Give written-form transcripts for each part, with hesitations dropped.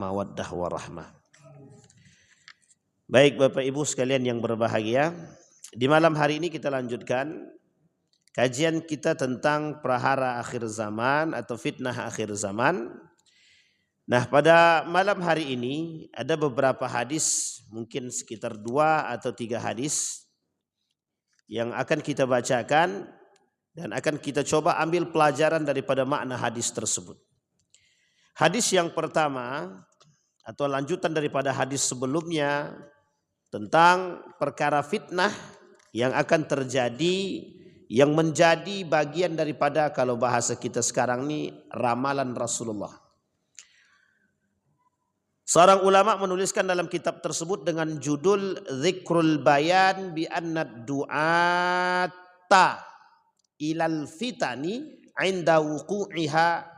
mawaddah warahmah. Baik Bapak Ibu sekalian yang berbahagia, di malam hari ini kita lanjutkan kajian kita tentang prahara akhir zaman atau fitnah akhir zaman. Nah, pada malam hari ini ada beberapa hadis, mungkin sekitar 2 atau 3 hadis yang akan kita bacakan dan akan kita coba ambil pelajaran daripada makna hadis tersebut. Hadis yang pertama atau lanjutan daripada hadis sebelumnya tentang perkara fitnah yang akan terjadi, yang menjadi bagian daripada, kalau bahasa kita sekarang ini, ramalan Rasulullah. Seorang ulama menuliskan dalam kitab tersebut dengan judul Dzikrul Bayan bi anna du'ata ilal fitani 'inda wuqu'iha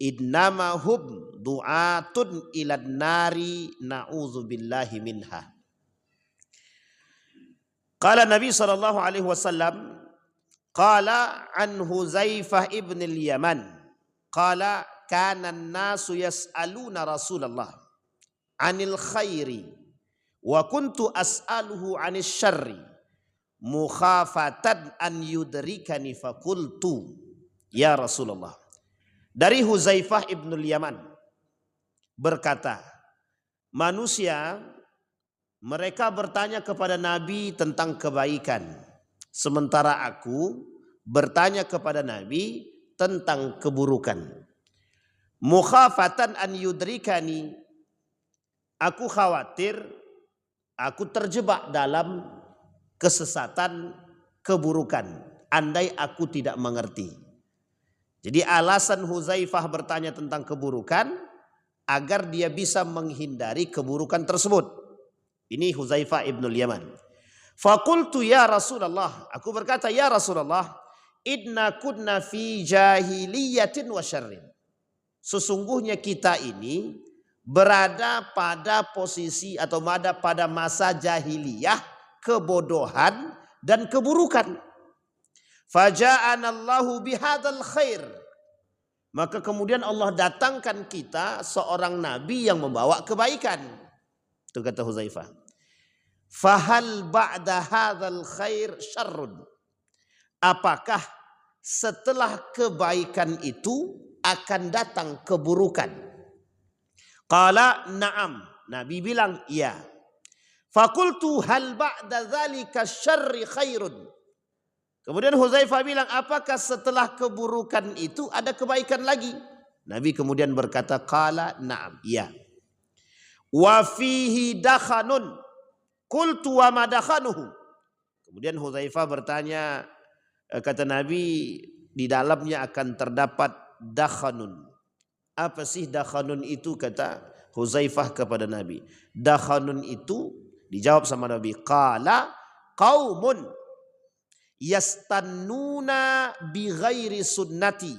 innama hum du'atun ilan nari na'udzubillahi minha. Qala Nabi sallallahu alaihi wasallam qala an Huzaifah ibn al-Yaman qala kana an-nasu yas'aluna Rasulullah 'anil khairi wa kuntu as'aluhu 'anil syarri mukhafatan an yudrikani faqultu ya Rasulullah. Dari Huzaifah ibn al-Yaman berkata, manusia mereka bertanya kepada Nabi tentang kebaikan, sementara aku bertanya kepada Nabi tentang keburukan. Mukhafatan an yudrikani, aku khawatir aku terjebak dalam kesesatan, keburukan, andai aku tidak mengerti. Jadi alasan Huzaifah bertanya tentang keburukan agar dia bisa menghindari keburukan tersebut. Ini Huzaifah ibnul Yaman. Faqultu ya Rasulullah, aku berkata ya Rasulullah, inna kunna fi jahiliyatin wa syarrin. Sesungguhnya kita ini berada pada posisi atau pada masa jahiliyah, kebodohan dan keburukan. Faja'anallahu bihadzal khair. Maka kemudian Allah datangkan kita seorang nabi yang membawa kebaikan. Itu kata Huzaifah. Fahal ba'da hadzal khair syarrun. Apakah setelah kebaikan itu akan datang keburukan? Qala na'am. Nabi bilang iya. Fakultu hal ba'da dzalika syarri khairun. Kemudian Huzaifah bilang, apakah setelah keburukan itu ada kebaikan lagi? Nabi kemudian berkata, qala na'am, iya. Wa fihi dakhanun. Qultu wa ma dakhanuhu. Kemudian Huzaifah bertanya, kata Nabi, di dalamnya akan terdapat dakhanun. Apa sih dakhanun itu, kata Huzaifah kepada Nabi. Dakhanun itu dijawab sama Nabi, qala qaumun yastannuna bi ghairi sunnati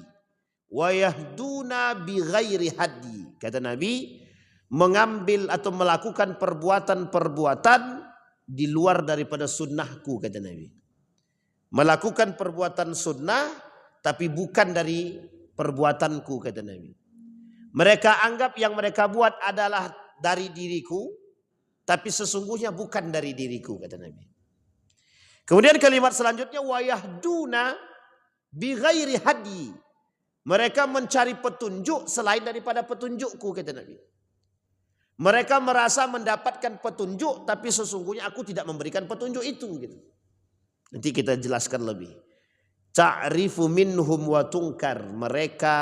wa yahduna bi ghairi hadi. Kata Nabi, mengambil atau melakukan perbuatan-perbuatan di luar daripada sunnahku, kata Nabi. Melakukan perbuatan sunnah tapi bukan dari perbuatanku, kata Nabi. Mereka anggap yang mereka buat adalah dari diriku, tapi sesungguhnya bukan dari diriku, kata Nabi. Kemudian kalimat selanjutnya wayahduna bi ghairi hadi. Mereka mencari petunjuk selain daripada petunjukku, kata Nabi. Mereka merasa mendapatkan petunjuk tapi sesungguhnya aku tidak memberikan petunjuk itu, gitu. Nanti kita jelaskan lebih. Ta'rifu minhum wa tunkar. Mereka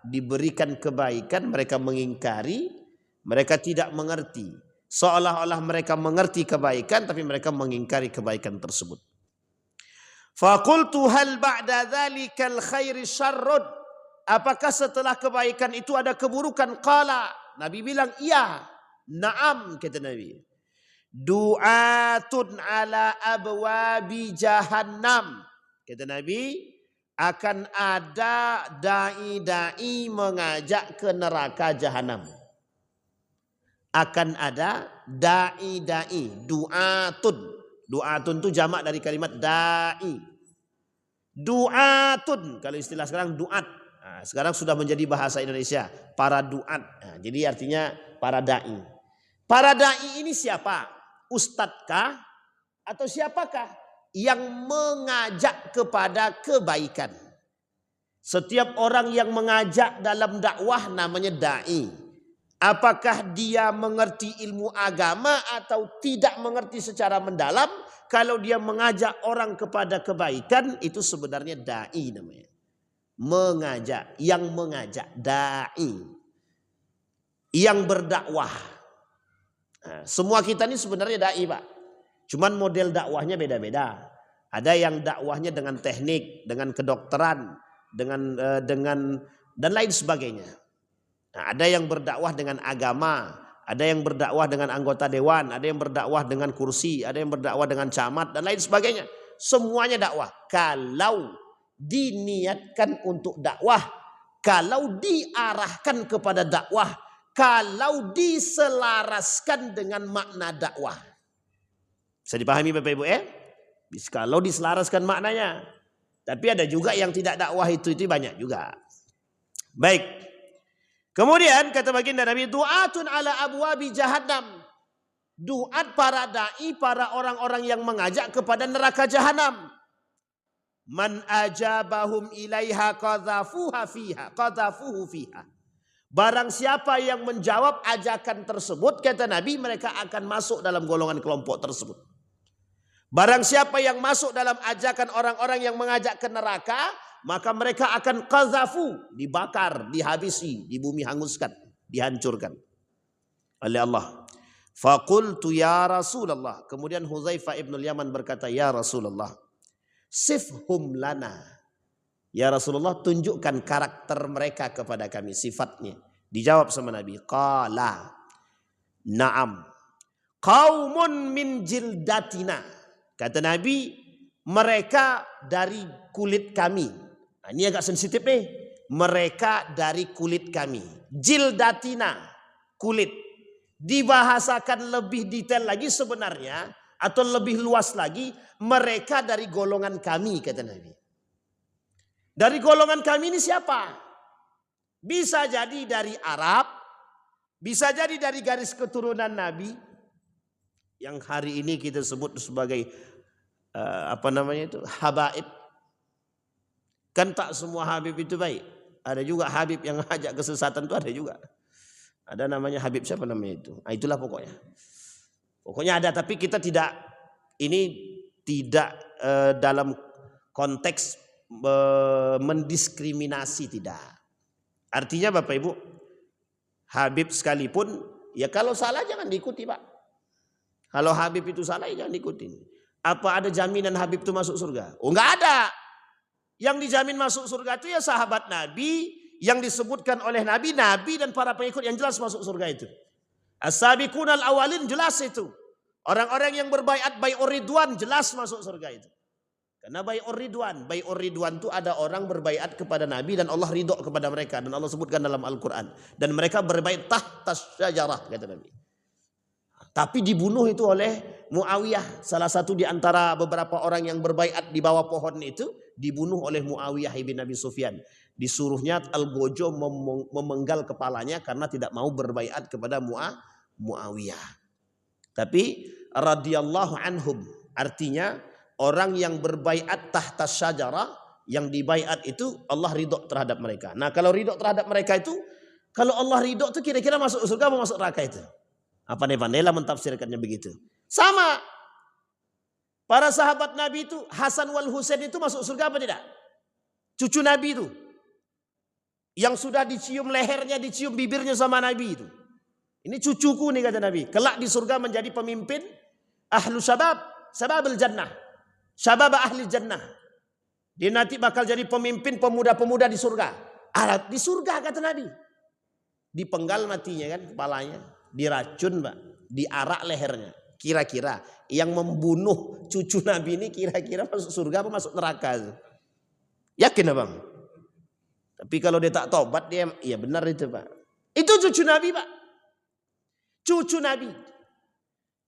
diberikan kebaikan, mereka mengingkari, mereka tidak mengerti. Seolah-olah mereka mengerti kebaikan tapi mereka mengingkari kebaikan tersebut. Faqultu hal ba'da dzalikal khairi syarrun. Apakah setelah kebaikan itu ada keburukan? Qala. Nabi bilang iya. Naam, kata Nabi. Du'atun ala abwabi jahannam. Kata Nabi, akan ada dai-dai mengajak ke neraka jahanam. Akan ada dai-dai, du'atun. Du'atun itu jamak dari kalimat dai. Du'atun, kalau istilah sekarang du'at. Nah, sekarang sudah menjadi bahasa Indonesia, para du'at. Nah, jadi artinya para da'i. Para da'i ini siapa? Ustadzkah? Atau siapakah yang mengajak kepada kebaikan? Setiap orang yang mengajak dalam dakwah namanya da'i. Apakah dia mengerti ilmu agama atau tidak mengerti secara mendalam? Kalau dia mengajak orang kepada kebaikan, itu sebenarnya da'i namanya. Mengajak, yang mengajak, da'i. Yang berdakwah. Nah, semua kita ini sebenarnya da'i, Pak. Cuman model dakwahnya beda-beda. Ada yang dakwahnya dengan teknik, dengan kedokteran, dengan dan lain sebagainya. Nah, ada yang berdakwah dengan agama, ada yang berdakwah dengan anggota dewan, ada yang berdakwah dengan kursi, ada yang berdakwah dengan camat dan lain sebagainya. Semuanya dakwah. Kalau diniatkan untuk dakwah, kalau diarahkan kepada dakwah, kalau diselaraskan dengan makna dakwah. Bisa dipahami Bapak Ibu ya? Kalau diselaraskan maknanya. Tapi ada juga yang tidak dakwah itu banyak juga. Baik. Kemudian kata baginda Nabi, du'atun ala abwabi jahannam. Duat para da'i, para orang-orang yang mengajak kepada neraka jahanam. Man ajabahum ilaiha qadhafuhu fiha. Barang siapa yang menjawab ajakan tersebut, kata Nabi, mereka akan masuk dalam golongan kelompok tersebut. Barang siapa yang masuk dalam ajakan orang-orang yang mengajak ke neraka, maka mereka akan qadhafu, dibakar, dihabisi, di bumi hanguskan, dihancurkan oleh Allah. Faqultu ya Rasulullah. Kemudian Hudzaifah ibn Yaman berkata, ya Rasulullah, sifhum lana. Ya Rasulullah, tunjukkan karakter mereka kepada kami, sifatnya. Dijawab sama Nabi, qala na'am qaumun min jildatina. Kata Nabi, mereka dari kulit kami. Nah, ini agak sensitif nih. Mereka dari kulit kami. Jildatina, kulit. Dibahasakan lebih detail lagi sebenarnya, atau lebih luas lagi, mereka dari golongan kami, kata Nabi. Dari golongan kami ini siapa? Bisa jadi dari Arab, bisa jadi dari garis keturunan Nabi, yang hari ini kita sebut sebagai habaib. Kan tak semua habib itu baik. Ada juga habib yang ngajak kesesatan, itu ada juga. Ada namanya habib, siapa namanya itu? Nah, itulah pokoknya. Pokoknya ada, tapi kita tidak dalam konteks mendiskriminasi, tidak. Artinya Bapak Ibu, habib sekalipun, ya kalau salah jangan diikuti Pak. Kalau habib itu salah ya jangan diikutin. Apa ada jaminan habib itu masuk surga? Oh, enggak ada. Yang dijamin masuk surga itu ya sahabat Nabi yang disebutkan oleh Nabi dan para pengikut yang jelas masuk surga itu. As-sabiqunal awalin jelas itu. Orang-orang yang berbaiat bai'ur ridwan jelas masuk surga itu. Karena bai'ur ridwan itu ada orang berbaiat kepada Nabi dan Allah ridho kepada mereka, dan Allah sebutkan dalam Al-Qur'an. Dan mereka berbaiat tahtas syajarah, kata Nabi. Tapi dibunuh itu oleh Muawiyah, salah satu di antara beberapa orang yang berbaiat di bawah pohon itu dibunuh oleh Muawiyah ibn Abi Sufyan. Disuruhnya Al-Gojo memenggal kepalanya karena tidak mau berbaiat kepada Muawiyah. Tapi radhiyallahu anhum, artinya orang yang berbaiat tahta syajarah, yang dibaiat itu Allah ridho terhadap mereka. Nah, kalau ridho terhadap mereka itu, kalau Allah ridho itu kira-kira masuk surga atau masuk neraka itu? Pandai-pandailah mentafsirkannya begitu. Sama. Para sahabat Nabi itu, Hasan wal Husain itu masuk surga apa tidak? Cucu Nabi itu. Yang sudah dicium lehernya, dicium bibirnya sama Nabi itu. Ini cucuku nih, kata Nabi. Kelak di surga menjadi pemimpin ahlu sababul jannah. Sabab ahli jannah. Dia nanti bakal jadi pemimpin pemuda-pemuda di surga. Di surga, kata Nabi. Dipenggal matinya kan kepalanya. Diracun Pak, diarak lehernya. Kira-kira yang membunuh cucu Nabi ini kira-kira masuk surga apa masuk neraka? Yakin Abang? Tapi kalau dia tak tobat, dia iya benar itu Pak. Itu cucu Nabi Pak. Cucu Nabi.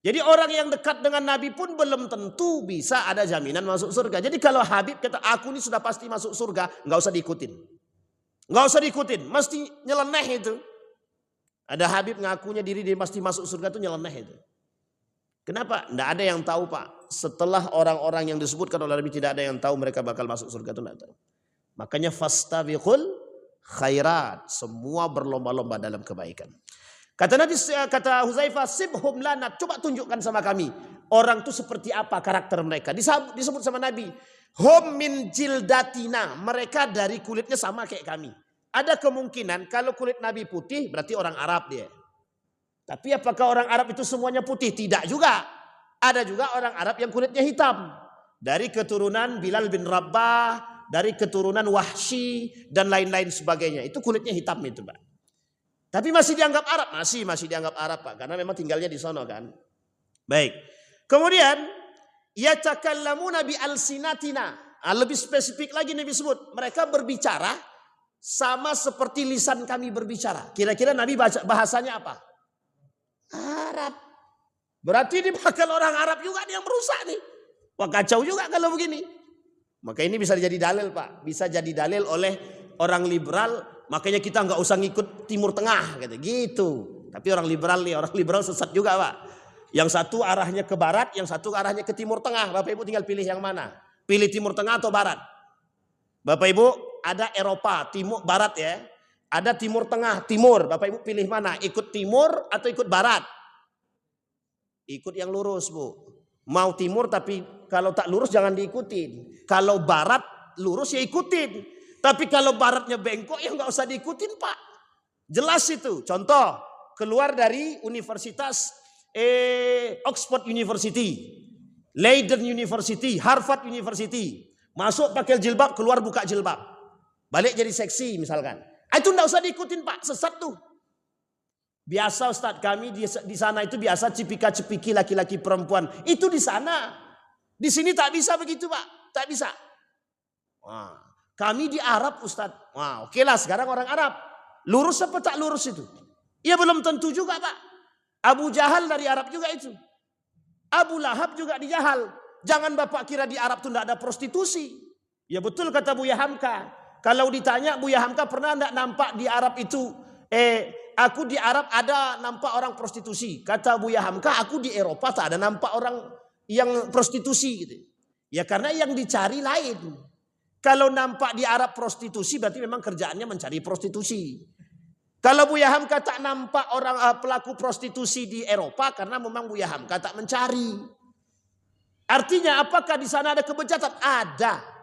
Jadi orang yang dekat dengan Nabi pun belum tentu bisa ada jaminan masuk surga. Jadi kalau Habib kata aku ini sudah pasti masuk surga, nggak usah diikutin. Nggak usah diikutin, mesti nyeleneh itu. Ada Habib ngakunya diri dia pasti masuk surga itu nyeleneh itu. Kenapa? Tidak ada yang tahu Pak. Setelah orang-orang yang disebutkan oleh Nabi tidak ada yang tahu mereka bakal masuk surga itu tidak tahu. Makanya fastabiqul khairat. Semua berlomba-lomba dalam kebaikan. Kata Nabi, kata Huzaifah, sibhum lana, coba tunjukkan sama kami. Orang itu seperti apa karakter mereka. Disebut sama Nabi. Hum min jildatina. Mereka dari kulitnya sama kayak kami. Ada kemungkinan kalau kulit Nabi putih berarti orang Arab dia. Tapi apakah orang Arab itu semuanya putih? Tidak juga. Ada juga orang Arab yang kulitnya hitam. Dari keturunan Bilal bin Rabah, dari keturunan Wahsy dan lain-lain sebagainya. Itu kulitnya hitam itu Pak. Tapi masih dianggap Arab? Masih dianggap Arab Pak. Karena memang tinggalnya di sono kan. Baik. Kemudian, yatakallamuna bi alsinatina. Lebih spesifik lagi Nabi sebut. Mereka berbicara sama seperti lisan kami berbicara. Kira-kira Nabi bahasanya apa? Arab. Berarti ini bakal orang Arab juga yang merusak nih. Wah kacau juga kalau begini. Maka ini bisa jadi dalil Pak. Bisa jadi dalil oleh orang liberal. Makanya kita nggak usah ngikut Timur Tengah gitu. Tapi orang liberal sesat juga Pak. Yang satu arahnya ke barat, yang satu arahnya ke Timur Tengah. Bapak Ibu tinggal pilih yang mana. Pilih Timur Tengah atau barat. Bapak Ibu ada Eropa, timur, barat ya. Ada Timur Tengah, timur. Bapak Ibu pilih mana? Ikut timur atau ikut barat? Ikut yang lurus Bu. Mau timur tapi kalau tak lurus jangan diikutin. Kalau barat lurus ya ikutin. Tapi kalau baratnya bengkok ya nggak usah diikutin Pak. Jelas itu. Contoh, keluar dari Universitas Oxford University, Leiden University, Harvard University. Masuk pakai jilbab, keluar buka jilbab. Balik jadi seksi misalkan. Itu enggak usah diikutin Pak, sesat tuh. Biasa Ustadz kami di sana itu biasa cipika-cipiki laki-laki perempuan. Itu di sana. Di sini tak bisa begitu Pak, tak bisa. Wah, kami di Arab Ustadz. Wah, oke lah sekarang orang Arab. Lurus apa tak lurus itu? Ya belum tentu juga Pak. Abu Jahal dari Arab juga itu. Abu Lahab juga di Jahal. Jangan Bapak kira di Arab itu tidak ada prostitusi. Ya betul kata Buya Hamka. Kalau ditanya Buya Hamka pernah enggak nampak di Arab itu, aku di Arab ada nampak orang prostitusi. Kata Buya Hamka, aku di Eropa tak ada nampak orang yang prostitusi gitu. Ya karena yang dicari lain. Kalau nampak di Arab prostitusi berarti memang kerjaannya mencari prostitusi. Kalau Buya Hamka tak nampak orang pelaku prostitusi di Eropa karena memang Buya Hamka tak mencari. Artinya apakah di sana ada kebejatan? Ada.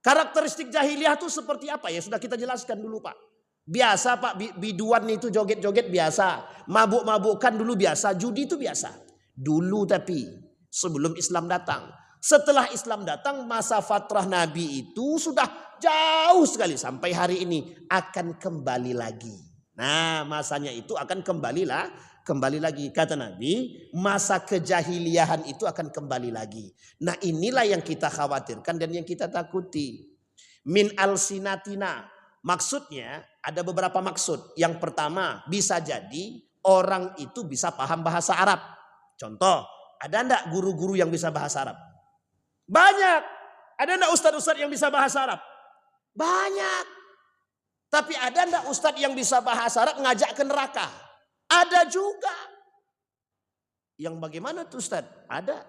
Karakteristik jahiliyah itu seperti apa? Ya sudah kita jelaskan dulu Pak. Biasa Pak, biduan itu joget-joget biasa. Mabuk-mabukan dulu biasa. Judi itu biasa. Dulu tapi sebelum Islam datang. Setelah Islam datang masa fatrah Nabi itu sudah jauh sekali. Sampai hari ini akan kembali lagi. Nah masanya itu akan kembali lagi. Kata Nabi masa kejahiliahan itu akan kembali lagi. Nah inilah yang kita khawatirkan dan yang kita takuti. Min alsinatina. Maksudnya ada beberapa maksud. Yang pertama bisa jadi orang itu bisa paham bahasa Arab. Contoh, ada enggak guru-guru yang bisa bahasa Arab? Banyak. Ada enggak ustadz-ustadz yang bisa bahasa Arab? Banyak. Tapi ada enggak ustadz yang bisa bahasa Arab ngajak ke neraka? Ada juga. Yang bagaimana tuh Ustadz? Ada.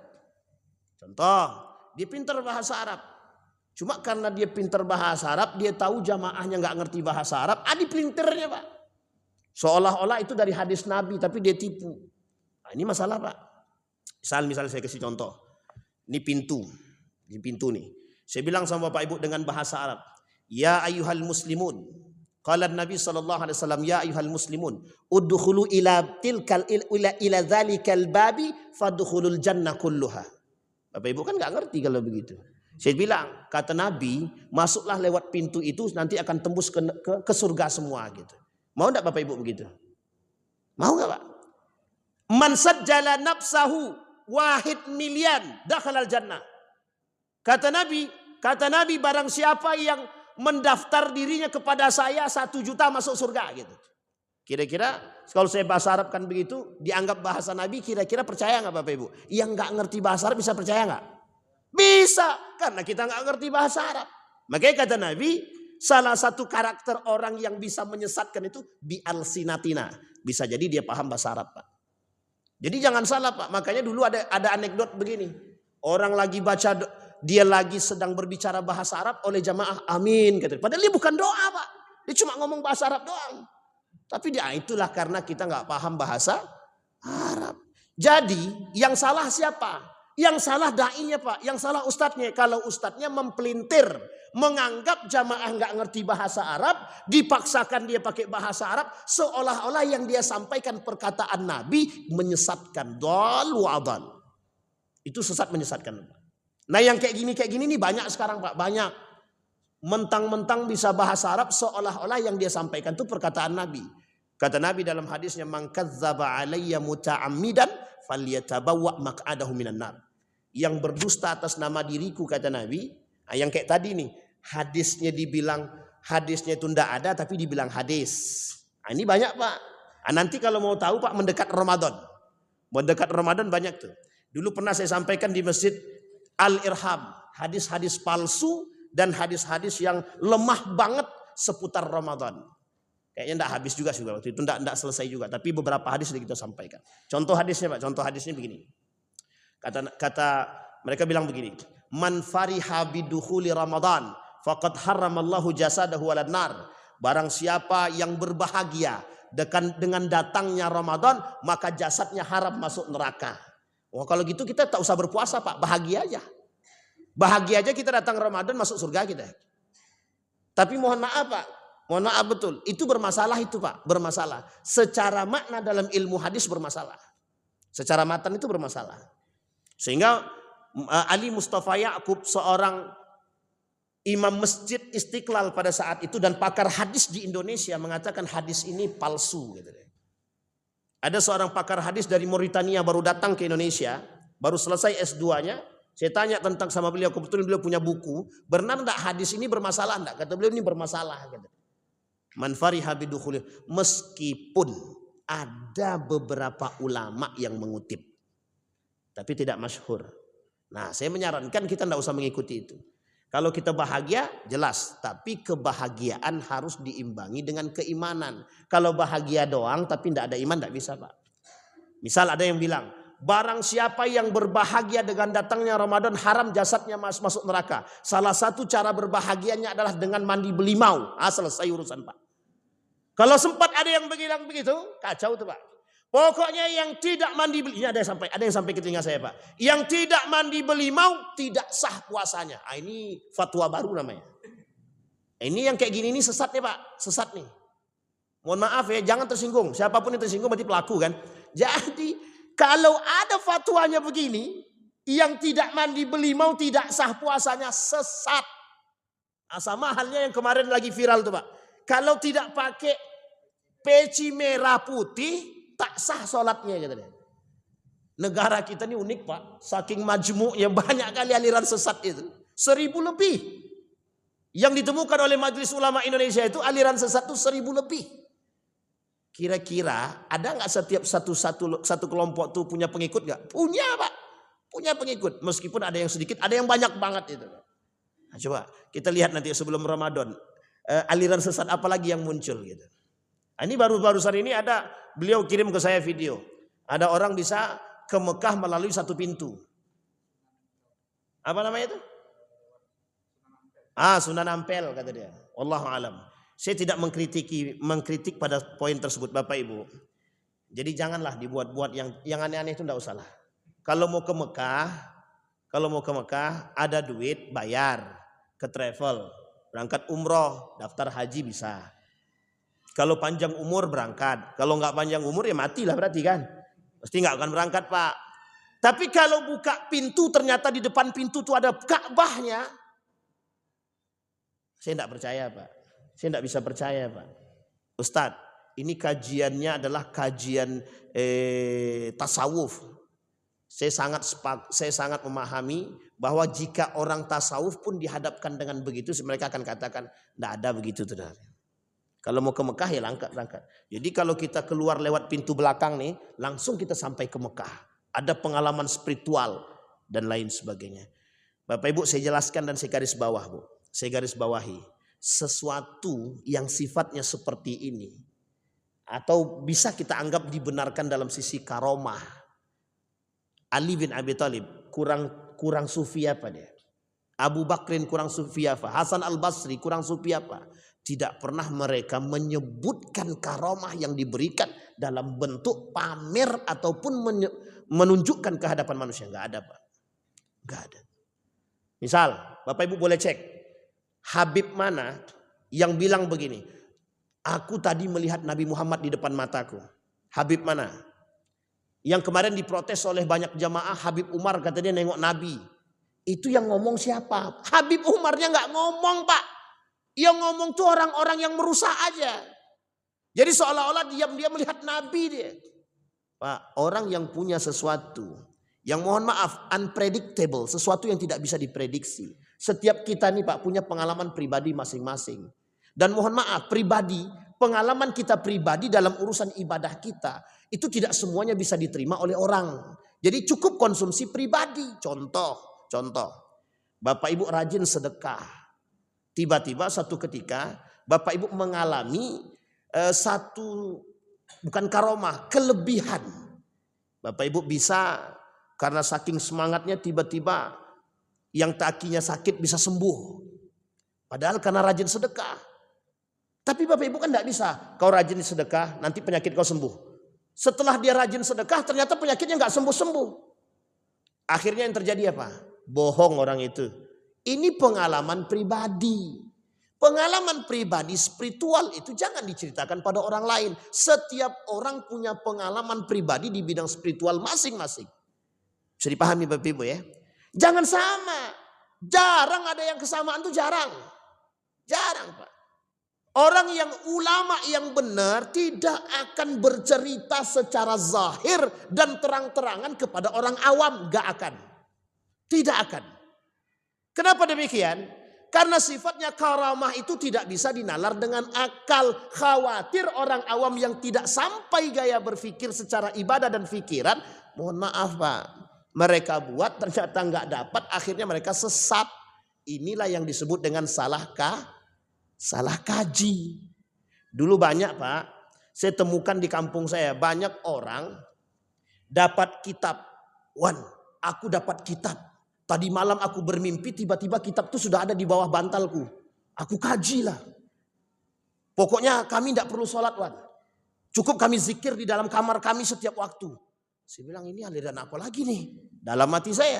Contoh, dia pintar bahasa Arab. Cuma karena dia pintar bahasa Arab, dia tahu jamaahnya nggak ngerti bahasa Arab, dipelintirnya Pak. Seolah-olah itu dari hadis Nabi, tapi dia tipu. Nah, ini masalah Pak. Misal saya kasih contoh. Ini pintu nih. Saya bilang sama Bapak Ibu dengan bahasa Arab. Ya ayyuhal muslimun. Qala Nabi sallallahu alaihi wasallam ya ayyuhal muslimun udkhulu ila dzalikal babi fadkhulul jannah kulluha. Bapak Ibu kan enggak ngerti kalau begitu. Saya bilang kata Nabi masuklah lewat pintu itu nanti akan tembus ke surga semua gitu. Mau enggak Bapak Ibu begitu? Mau enggak Pak? Man sajjala nafsahu wahid milyan dakhalal jannah. Kata Nabi barang siapa yang mendaftar dirinya kepada saya 1 juta masuk surga gitu. Kira-kira kalau saya bahasa Arab kan begitu dianggap bahasa Nabi, kira-kira percaya nggak Bapak Ibu? Yang nggak ngerti bahasa Arab bisa percaya nggak? Bisa, karena kita nggak ngerti bahasa Arab. Makanya kata Nabi salah satu karakter orang yang bisa menyesatkan itu bi alsinatina. bisa jadi dia paham bahasa Arab, Pak. Jadi jangan salah, Pak. Makanya dulu ada anekdot begini. Orang lagi baca, dia lagi sedang berbicara bahasa Arab oleh jamaah, amin. Padahal dia bukan doa, Pak. Dia cuma ngomong bahasa Arab doang. Tapi itulah karena kita nggak paham bahasa Arab. Jadi yang salah siapa? Yang salah da'inya, Pak. Yang salah ustadznya. Kalau ustadznya mempelintir, menganggap jamaah nggak ngerti bahasa Arab, dipaksakan dia pakai bahasa Arab, seolah-olah yang dia sampaikan perkataan Nabi menyesatkan. Dhal wa adal. Itu sesat menyesatkan. Nah yang kayak gini nih banyak sekarang, Pak. Banyak. Mentang-mentang bisa bahasa Arab, seolah-olah yang dia sampaikan itu perkataan Nabi. Kata Nabi dalam hadisnya, man kadzdzaba alayya muta'ammidan falyatabawwa maq'adahu minan nar. Yang berdusta atas nama diriku, kata Nabi. Nah, yang kayak tadi nih, hadisnya dibilang hadisnya itu ndak ada tapi dibilang hadis. Nah, ini banyak, Pak. Nah, nanti kalau mau tahu, Pak, mendekat Ramadan. Mendekat Ramadan banyak tuh. Dulu pernah saya sampaikan di Masjid Al-Irham, hadis-hadis palsu dan hadis-hadis yang lemah banget seputar Ramadan. Kayaknya enggak habis juga sih waktu itu, enggak selesai juga, tapi beberapa hadis sudah kita sampaikan. Contoh hadisnya, Pak, contoh hadisnya begini. Kata mereka bilang begini, man fariha bidukhuli Ramadan faqad haramallahu jasadahu 'alan nar. Barang siapa yang berbahagia dengan datangnya Ramadan, maka jasadnya haram masuk neraka. Oh, kalau gitu kita tak usah berpuasa, Pak, bahagia aja. Bahagia aja kita datang Ramadan masuk surga kita. Tapi mohon maaf, Pak. Mohon maaf betul. Itu bermasalah itu, Pak. Bermasalah. Secara makna dalam ilmu hadis bermasalah. Secara matan itu bermasalah. Sehingga Ali Mustafa Ya'qub, seorang imam masjid Istiqlal pada saat itu dan pakar hadis di Indonesia, mengatakan hadis ini palsu. Gitu. Ada seorang pakar hadis dari Mauritania baru datang ke Indonesia. Baru selesai S2-nya. Saya tanya tentang sama beliau, kebetulan beliau punya buku. Benar enggak hadis ini bermasalah enggak? Kata beliau ini bermasalah. Man fariha bidukhuli. Meskipun ada beberapa ulama yang mengutip. Tapi tidak masyhur. Nah, saya menyarankan kita enggak usah mengikuti itu. Kalau kita bahagia, jelas. Tapi kebahagiaan harus diimbangi dengan keimanan. Kalau bahagia doang tapi enggak ada iman, enggak bisa, Pak. Misal ada yang bilang, barang siapa yang berbahagia dengan datangnya Ramadan, haram jasadnya masuk neraka. Salah satu cara berbahagianya adalah dengan mandi belimau. Selesai urusan, Pak. Kalau sempat ada yang bilang begitu, kacau tuh, Pak. Pokoknya yang tidak mandi belimau, ini ada yang sampai ke telinga saya, Pak. Yang tidak mandi belimau tidak sah puasanya. Ini fatwa baru namanya. Ini yang kayak gini ini sesat nih, Pak. Sesat nih. Mohon maaf ya, jangan tersinggung. Siapapun yang tersinggung berarti pelaku kan. Jadi kalau ada fatwanya begini, yang tidak mandi belimau tidak sah puasanya, sesat. Nah, sama halnya yang kemarin lagi viral tuh, Pak. Kalau tidak pakai peci merah putih, tak sah sholatnya. Gitu. Negara kita ini unik, Pak. Saking majmuknya banyak kali aliran sesat itu. 1000 lebih. Yang ditemukan oleh Majelis Ulama Indonesia itu aliran sesat itu 1000 lebih. Kira-kira ada nggak setiap satu kelompok tuh punya pengikut nggak? Punya, Pak. Punya pengikut. Meskipun ada yang sedikit, ada yang banyak banget itu. Nah, coba kita lihat nanti sebelum Ramadan. Aliran sesat apa lagi yang muncul gitu. Nah, ini barusan ini ada beliau kirim ke saya video. Ada orang bisa ke Mekah melalui satu pintu. Apa namanya itu? Sunan Ampel kata dia. Wallahu alam. Saya tidak mengkritik pada poin tersebut, Bapak Ibu. Jadi janganlah dibuat-buat yang aneh-aneh itu, enggak usah lah. Kalau mau ke Mekah, ada duit bayar ke travel, berangkat umroh, daftar haji bisa. Kalau panjang umur berangkat, kalau enggak panjang umur ya matilah berarti kan. Pasti enggak akan berangkat, Pak. Tapi kalau buka pintu ternyata di depan pintu itu ada Ka'bahnya, saya enggak percaya, Pak. Saya tidak bisa percaya, Pak. Ustadz, ini kajiannya adalah kajian tasawuf. Saya sangat memahami bahwa jika orang tasawuf pun dihadapkan dengan begitu, mereka akan katakan, tidak ada begitu. Kalau mau ke Mekah ya langkat. Jadi kalau kita keluar lewat pintu belakang nih, langsung kita sampai ke Mekah. Ada pengalaman spiritual dan lain sebagainya. Bapak Ibu, saya jelaskan dan saya garis bawah, Bu. Saya garis bawahi. Sesuatu yang sifatnya seperti ini, atau bisa kita anggap dibenarkan dalam sisi karomah. Ali bin Abi Thalib kurang sufi apa dia? Abu Bakrin kurang sufi apa? Hasan al-Basri kurang sufi apa? Tidak pernah mereka menyebutkan karomah yang diberikan dalam bentuk pamer ataupun menunjukkan kehadapan manusia. Enggak ada, Pak. Enggak ada. Misal, Bapak Ibu boleh cek. Habib mana yang bilang begini, aku tadi melihat Nabi Muhammad di depan mataku. Habib mana? Yang kemarin diprotes oleh banyak jamaah, Habib Umar kata dia nengok Nabi. Itu yang ngomong siapa? Habib Umarnya nggak ngomong, Pak. Yang ngomong tuh orang-orang yang merusak aja. Jadi seolah-olah dia melihat Nabi dia. Pak, orang yang punya sesuatu yang mohon maaf unpredictable, sesuatu yang tidak bisa diprediksi. Setiap kita nih Pak punya pengalaman pribadi masing-masing. Dan mohon maaf pribadi, pengalaman kita pribadi dalam urusan ibadah kita itu tidak semuanya bisa diterima oleh orang. Jadi cukup konsumsi pribadi. Contoh, Bapak Ibu rajin sedekah. Tiba-tiba satu ketika Bapak Ibu mengalami satu bukan karomah, kelebihan. Bapak Ibu bisa karena saking semangatnya tiba-tiba yang kakinya sakit bisa sembuh. Padahal karena rajin sedekah. Tapi Bapak Ibu kan tidak bisa. Kau rajin sedekah nanti penyakit kau sembuh. Setelah dia rajin sedekah ternyata penyakitnya nggak sembuh-sembuh. Akhirnya yang terjadi apa? Bohong orang itu. Ini pengalaman pribadi. Pengalaman pribadi spiritual itu jangan diceritakan pada orang lain. Setiap orang punya pengalaman pribadi di bidang spiritual masing-masing. Bisa dipahami Bapak Ibu ya. Jangan sama. Jarang ada yang kesamaan tuh jarang. Jarang Pak. Orang yang ulama yang benar tidak akan bercerita secara zahir dan terang-terangan kepada orang awam. Gak akan. Tidak akan. Kenapa demikian? Karena sifatnya karamah itu tidak bisa dinalar dengan akal. Khawatir orang awam yang tidak sampai gaya berpikir secara ibadah dan pikiran. Mohon maaf Pak. Mereka buat ternyata nggak dapat. Akhirnya mereka sesat. Inilah yang disebut dengan salah kaji. Dulu banyak Pak. Saya temukan di kampung saya. Banyak orang dapat kitab. Wan, aku dapat kitab. Tadi malam aku bermimpi tiba-tiba kitab itu sudah ada di bawah bantalku. Aku kajilah. Pokoknya kami tidak perlu sholat Wan. Cukup kami zikir di dalam kamar kami setiap waktu. Saya bilang ini aliran apa lagi nih? Dalam hati saya.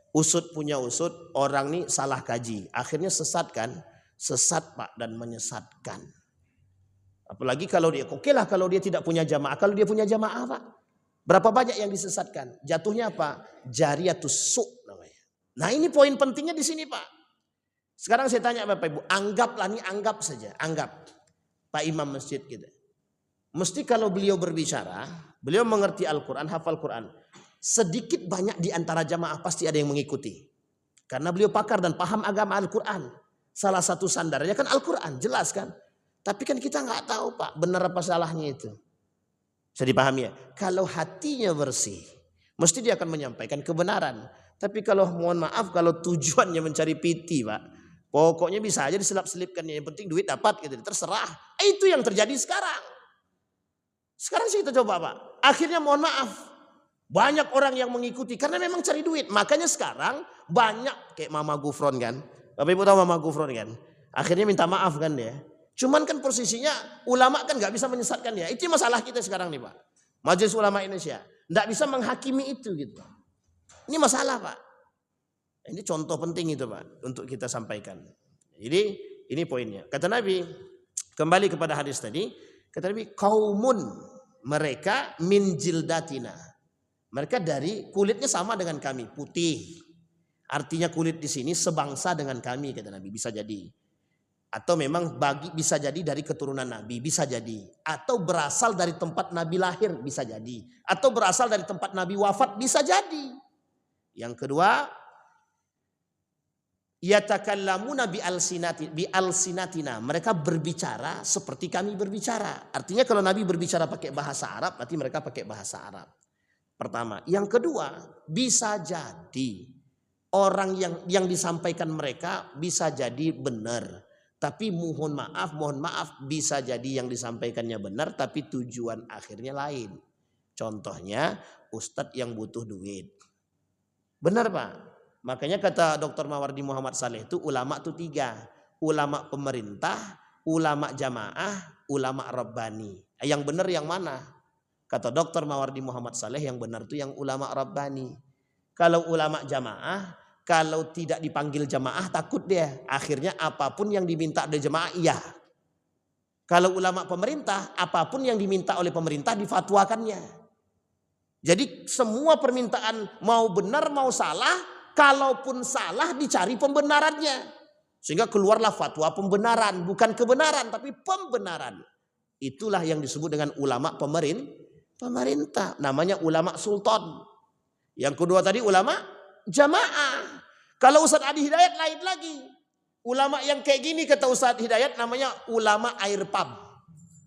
Usut punya usut. Orang ini salah kaji. Akhirnya sesat kan? Sesat Pak dan menyesatkan. Apalagi kalau dia. Oke lah kalau dia tidak punya jamaah. Kalau dia punya jamaah Pak. Berapa banyak yang disesatkan? Jatuhnya apa? Jariyatus su' namanya. Nah ini poin pentingnya di sini Pak. Sekarang saya tanya Bapak Ibu, anggaplah nih anggap saja, anggap Pak Imam masjid gitu. Mesti kalau beliau berbicara, beliau mengerti Al-Quran, hafal Quran. Sedikit banyak di antara jamaah pasti ada yang mengikuti. Karena beliau pakar dan paham agama Al-Quran. Salah satu sandarnya kan Al-Quran, jelas kan. Tapi kan kita nggak tahu Pak, benar apa salahnya itu. Bisa dipahami ya? Kalau hatinya bersih, mesti dia akan menyampaikan kebenaran. Tapi kalau mohon maaf kalau tujuannya mencari piti Pak. Pokoknya bisa aja diselap-selipkan. Yang penting duit dapat gitu. Terserah. Itu yang terjadi sekarang. Sekarang sih kita coba Pak. Akhirnya mohon maaf. Banyak orang yang mengikuti. Karena memang cari duit. Makanya sekarang banyak. Kayak Mama Gufron kan. Bapak Ibu tahu Mama Gufron kan. Akhirnya minta maaf kan dia. Cuman kan posisinya ulama kan gak bisa menyesatkan dia. Itu masalah kita sekarang nih Pak. Majelis Ulama Indonesia. Gak bisa menghakimi itu gitu. Ini masalah Pak. Ini contoh penting itu Pak. Untuk kita sampaikan. Jadi ini poinnya. Kata Nabi. Kembali kepada hadis tadi. Kata Nabi. Kaumun. Mereka min jildatina. Mereka dari kulitnya sama dengan kami. Putih. Artinya kulit di sini sebangsa dengan kami. Kata Nabi. Bisa jadi. Atau memang bisa jadi dari keturunan Nabi. Bisa jadi. Atau berasal dari tempat Nabi lahir. Bisa jadi. Atau berasal dari tempat Nabi wafat. Bisa jadi. Yang kedua, yatakallamuna bi alsinatina. Mereka berbicara seperti kami berbicara. Artinya kalau Nabi berbicara pakai bahasa Arab, berarti mereka pakai bahasa Arab. Pertama. Yang kedua, bisa jadi orang yang disampaikan mereka bisa jadi benar. Tapi mohon maaf bisa jadi yang disampaikannya benar tapi tujuan akhirnya lain. Contohnya ustadz yang butuh duit. Benar Pak? Makanya kata Dr. Mawardi Muhammad Saleh itu ulama itu 3. Ulama pemerintah, ulama jamaah, ulama rabbani. Yang benar yang mana? Kata Dr. Mawardi Muhammad Saleh yang benar itu yang ulama rabbani. Kalau ulama jamaah, kalau tidak dipanggil jamaah takut dia. Akhirnya apapun yang diminta dari jamaah iya. Kalau ulama pemerintah, apapun yang diminta oleh pemerintah difatwakannya. Jadi semua permintaan mau benar mau salah, kalaupun salah dicari pembenarannya. Sehingga keluarlah fatwa pembenaran, bukan kebenaran tapi pembenaran. Itulah yang disebut dengan ulama pemerintah. Namanya ulama sultan. Yang kedua tadi ulama jamaah. Kalau Ustadz Adi Hidayat lain lagi. Ulama yang kayak gini kata Ustadz Hidayat namanya ulama air pump.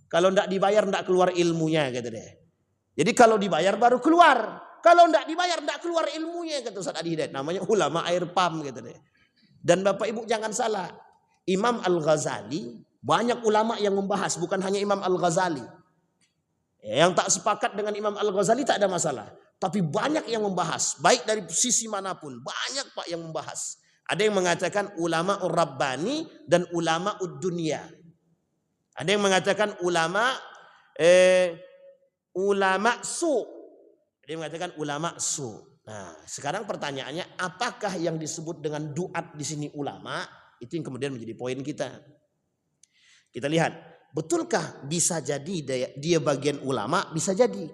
Kalau tidak dibayar tidak keluar ilmunya gitu deh. Jadi kalau dibayar baru keluar. Kalau tidak dibayar tidak keluar ilmunya kata Ustadz Adi Hidayat. Namanya ulama air pump gitu deh. Dan Bapak Ibu jangan salah. Imam Al-Ghazali banyak ulama yang membahas. Bukan hanya Imam Al-Ghazali. Yang tak sepakat dengan Imam Al-Ghazali tak ada masalah. Tapi banyak yang membahas. Baik dari sisi manapun. Banyak Pak yang membahas. Ada yang mengatakan ulama ur-rabbani dan ulama ud-dunya. Ada yang mengatakan ulama su. Ada yang mengatakan ulama su. Nah sekarang pertanyaannya apakah yang disebut dengan duat di sini ulama? Itu yang kemudian menjadi poin kita. Kita lihat. Betulkah bisa jadi dia bagian ulama? Bisa jadi.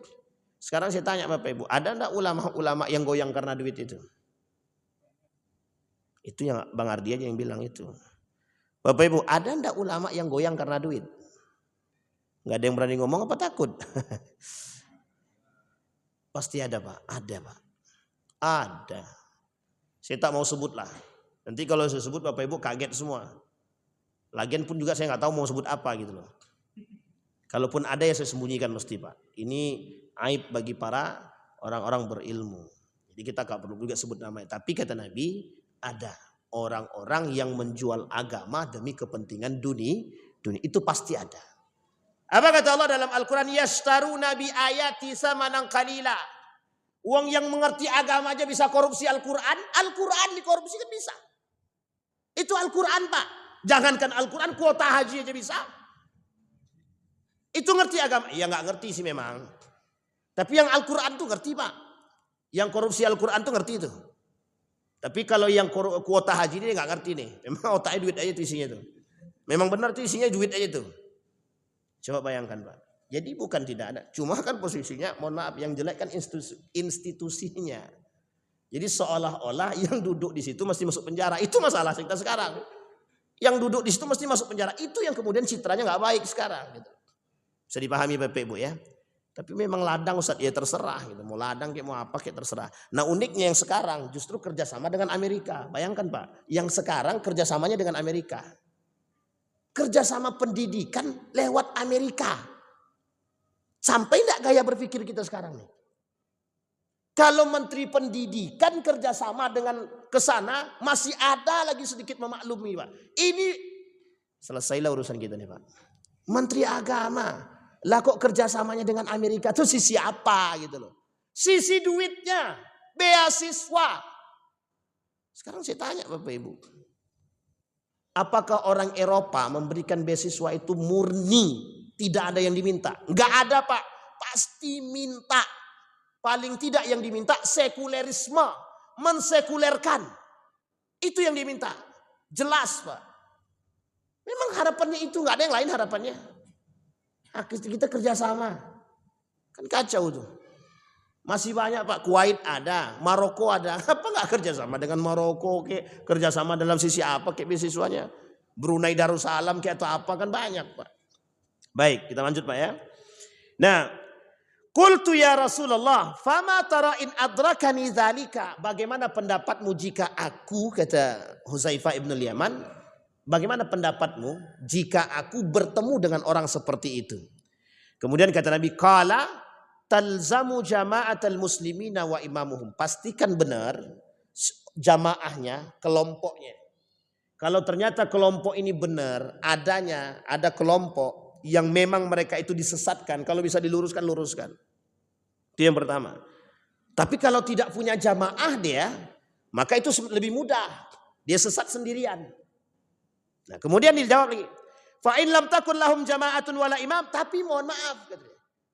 Sekarang saya tanya Bapak Ibu, ada enggak ulama-ulama yang goyang karena duit itu? Itu yang Bang Ardi aja yang bilang itu. Bapak Ibu, ada enggak ulama yang goyang karena duit? Enggak ada yang berani ngomong apa takut? Pasti ada Pak, ada Pak. Ada. Saya tak mau sebut lah. Nanti kalau saya sebut Bapak Ibu kaget semua. Lagian pun juga saya nggak tahu mau sebut apa gitu loh. Kalaupun ada ya saya sembunyikan mesti Pak. Ini aib bagi para orang-orang berilmu. Jadi kita nggak perlu juga sebut namanya. Tapi kata Nabi ada orang-orang yang menjual agama demi kepentingan dunia. Itu pasti ada. Apa kata Allah dalam Al-Quran? Yashtaruna bi ayati samanan qalila. Uang yang mengerti agama aja bisa korupsi Al-Quran. Al-Quran dikorupsi kan bisa. Itu Al-Quran Pak. Jangankan Al-Quran, kuota haji aja bisa. Itu ngerti agama? Ya nggak ngerti sih memang. Tapi yang Al-Quran tuh ngerti Pak. Yang korupsi Al-Quran tuh ngerti itu. Tapi kalau yang kuota haji ini nggak ngerti nih. Memang otaknya duit aja tuh isinya tuh. Memang benar tuh isinya duit aja tuh. Coba bayangkan Pak. Jadi bukan tidak ada. Cuma kan posisinya, mohon maaf, yang jelek kan institusinya. Jadi seolah-olah yang duduk di situ mesti masuk penjara. Itu masalah kita sekarang. Yang duduk di situ mesti masuk penjara. Itu yang kemudian citranya nggak baik sekarang. Gitu. Bisa dipahami Bapak Ibu ya. Tapi memang ladang Ustaz ya terserah. Gitu. Mau ladang kayak mau apa kayak terserah. Nah uniknya yang sekarang justru kerjasama dengan Amerika. Bayangkan Pak. Yang sekarang kerjasamanya dengan Amerika. Kerjasama pendidikan lewat Amerika. Sampai enggak gaya berpikir kita sekarang nih. Kalau Menteri Pendidikan kerjasama dengan kesana masih ada lagi sedikit memaklumi Pak. Ini selesailah urusan kita nih Pak. Menteri Agama lah kok kerjasamanya dengan Amerika itu sisi apa gitu loh. Sisi duitnya, beasiswa. Sekarang saya tanya Bapak Ibu. Apakah orang Eropa memberikan beasiswa itu murni? Tidak ada yang diminta. Enggak ada Pak. Pasti minta. Paling tidak yang diminta sekulerisme. Mensekulerkan. Itu yang diminta. Jelas Pak. Memang harapannya itu. Enggak ada yang lain harapannya. Kita kerjasama. Kan kacau tuh. Masih banyak Pak. Kuwait ada. Maroko ada. Apa enggak kerjasama dengan Maroko? Kerjasama dalam sisi apa kayak beasiswanya? Brunei Darussalam kayak atau apa kan banyak Pak. Baik kita lanjut Pak ya. Nah. Qultu ya Rasulullah, fama tara in adrakani dzalika? Bagaimana pendapatmu jika aku, kata Hudzaifah ibn Yaman, bagaimana pendapatmu jika aku bertemu dengan orang seperti itu? Kemudian kata Nabi, qala talzamu jama'atal muslimina wa imamuhum. Pastikan benar jamaahnya, kelompoknya. Kalau ternyata kelompok ini benar, ada kelompok yang memang mereka itu disesatkan, kalau bisa diluruskan, luruskan. Itu yang pertama. Tapi kalau tidak punya jamaah dia, maka itu lebih mudah. Dia sesat sendirian. Nah, kemudian dijawab lagi. Fa in lam takun lahum jama'atun wala imam, tapi mohon maaf,